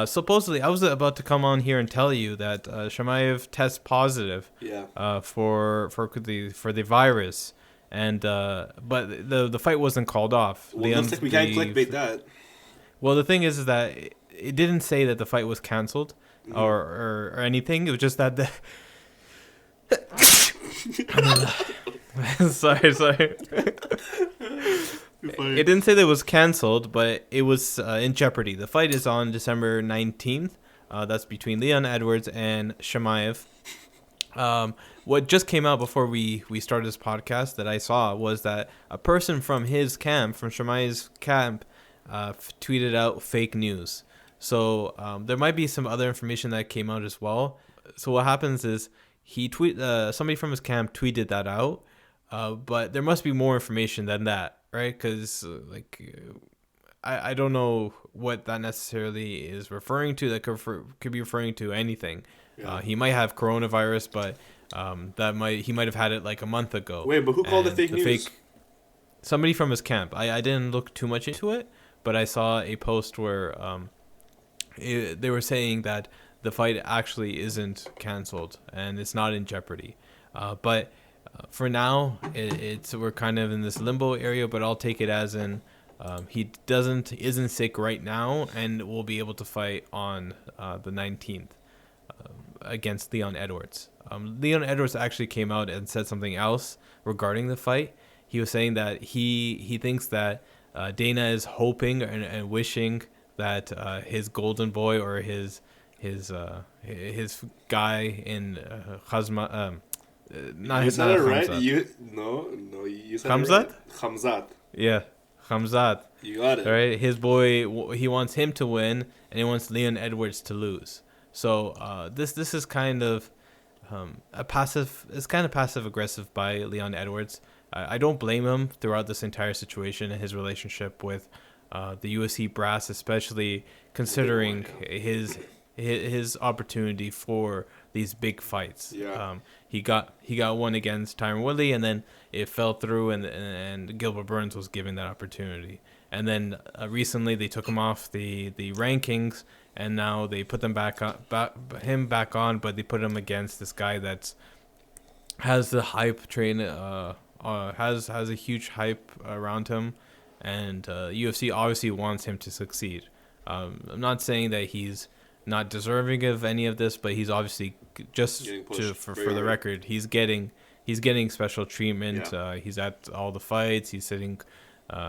Supposedly, I was about to come on here and tell you that Chimaev tests positive. Yeah. For the virus, and but the fight wasn't called off. Well, it looks like we can't clickbait that. Well, the thing is that it didn't say that the fight was canceled or anything. It was just that the. sorry. It didn't say that it was canceled, but it was in jeopardy. The fight is on December 19th. That's between Leon Edwards and Chimaev. What just came out before we started this podcast that I saw was that a person from his camp, from Chimaev's camp, tweeted out fake news. So there might be some other information that came out as well. So what happens is somebody from his camp tweeted that out, but there must be more information than that. Right, because I don't know what that necessarily is referring to. That could be referring to anything. Yeah. He might have coronavirus, but he might have had it like a month ago. Wait, but who called it fake news? Somebody from his camp. I didn't look too much into it, but I saw a post where they were saying that the fight actually isn't canceled and it's not in jeopardy. But for now, we're kind of in this limbo area, but I'll take it as in he isn't sick right now and will be able to fight on the 19th against Leon Edwards. Leon Edwards actually came out and said something else regarding the fight. He was saying that he thinks that Dana is hoping and wishing that his golden boy or his guy in Khazma. You said it right. You said Khamzat? It right. Khamzat. Yeah, Khamzat. You got it. All right, his boy. He wants him to win, and he wants Leon Edwards to lose. So this is kind of a passive. It's kind of passive aggressive by Leon Edwards. I don't blame him throughout this entire situation and his relationship with the UFC brass, especially considering his opportunity for these big fights. Yeah. He got one against Tyron Woodley, and then it fell through, and Gilbert Burns was given that opportunity. And then recently they took him off the rankings, and now they put him back on, but they put him against this guy that's has the hype train, has a huge hype around him, and UFC obviously wants him to succeed. I'm not saying that he's not deserving of any of this, but he's obviously for the record, he's getting special treatment. Yeah. He's at all the fights. He's sitting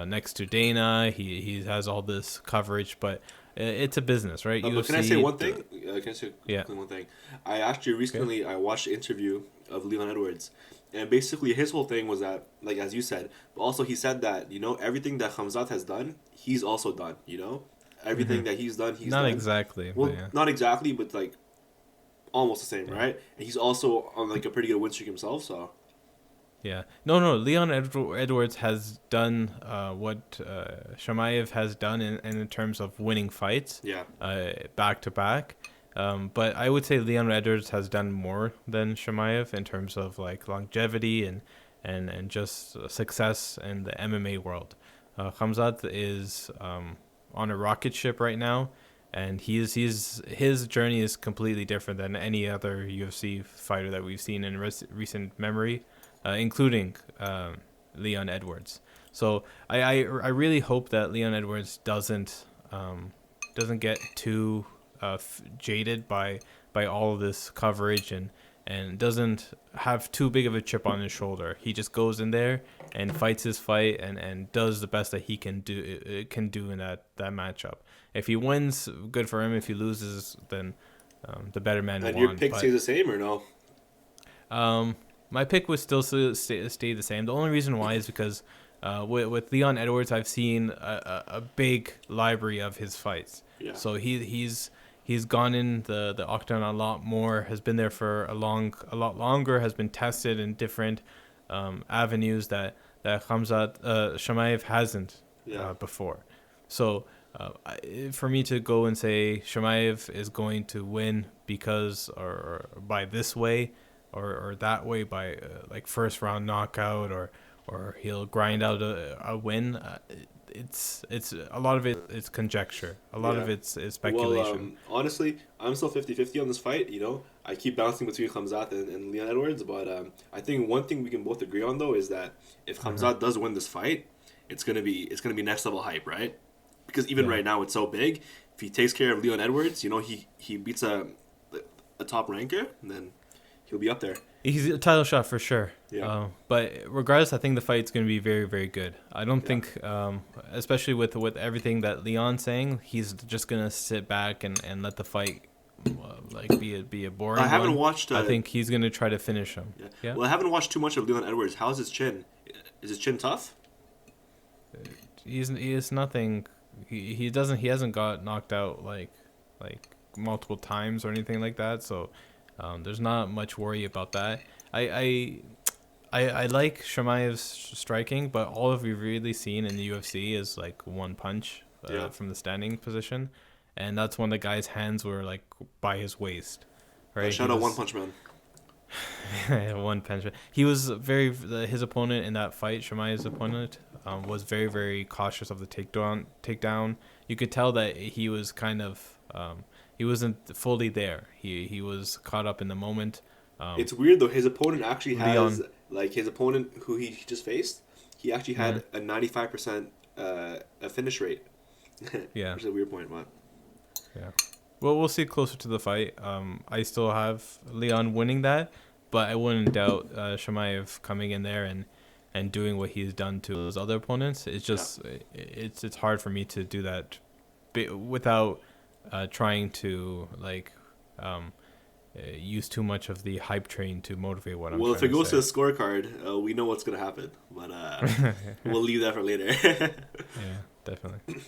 next to Dana. He has all this coverage, but it's a business, right? But can I say one thing? One thing? I actually recently I watched an interview of Leon Edwards, and basically his whole thing was that, like as you said, but also he said that everything that Khamzat has done, he's also done. Everything that he's done, not done. Exactly. Well, not exactly, but like almost the same, right? And he's also on like a pretty good win streak himself, so. Yeah. No. Leon Edwards has done what Chimaev has done in terms of winning fights. Yeah. Back to back. But I would say Leon Edwards has done more than Chimaev in terms of like longevity and just success in the MMA world. Khamzat is on a rocket ship right now, and his journey is completely different than any other UFC fighter that we've seen in recent memory, including Leon Edwards. So I really hope that Leon Edwards doesn't get too jaded by all of this coverage and doesn't have too big of a chip on his shoulder. He just goes in there and fights his fight and does the best that he can do in that matchup. If he wins, good for him. If he loses, then the better man won. And your pick stays the same or no? My pick would still stay the same. The only reason why is because with Leon Edwards, I've seen a big library of his fights. Yeah. So he's gone in the octagon a lot more, has been there for a lot longer, has been tested in different avenues that Khamzat Chimaev hasn't before. So for me to go and say Chimaev is going to win because or by this way or that way by like first round knockout or he'll grind out a win, it's a lot of it is conjecture. A lot of it's is speculation. Well, honestly, I'm still 50-50 on this fight. You know, I keep bouncing between Khamzat and Leon Edwards, but I think one thing we can both agree on though is that if Khamzat does win this fight, it's gonna be next level hype, right? Because even right now it's so big. If he takes care of Leon Edwards, you know, he beats a top ranker, and then he'll be up there. He's a title shot for sure. Yeah. But regardless, I think the fight's going to be very, very good. I don't think, especially with everything that Leon's saying, he's just going to sit back and let the fight be a boring. I haven't one. watched. I think he's going to try to finish him. Yeah. Well, I haven't watched too much of Leon Edwards. How's his chin? Is his chin tough? He is nothing. He hasn't got knocked out like multiple times or anything like that. So. There's not much worry about that. I like Chimaev's striking, but all of we've really seen in the UFC is like one punch from the standing position, and that's when the guy's hands were like by his waist. Right? Shout out One Punch Man. One Punch Man. He was his opponent in that fight. Chimaev's opponent was very, very cautious of the takedown. You could tell that he was kind of. He wasn't fully there. He was caught up in the moment. It's weird though. His opponent actually has his opponent who he just faced. He actually had a 95% a finish rate. Yeah, which is a weird point, but yeah. Well, we'll see closer to the fight. I still have Leon winning that, but I wouldn't doubt Chimaev coming in there and doing what he's done to his other opponents. It's just it's hard for me to do that without. Trying to use too much of the hype train to motivate what I'm. Well, if it goes to the scorecard, we know what's gonna happen, but we'll leave that for later. Yeah, definitely.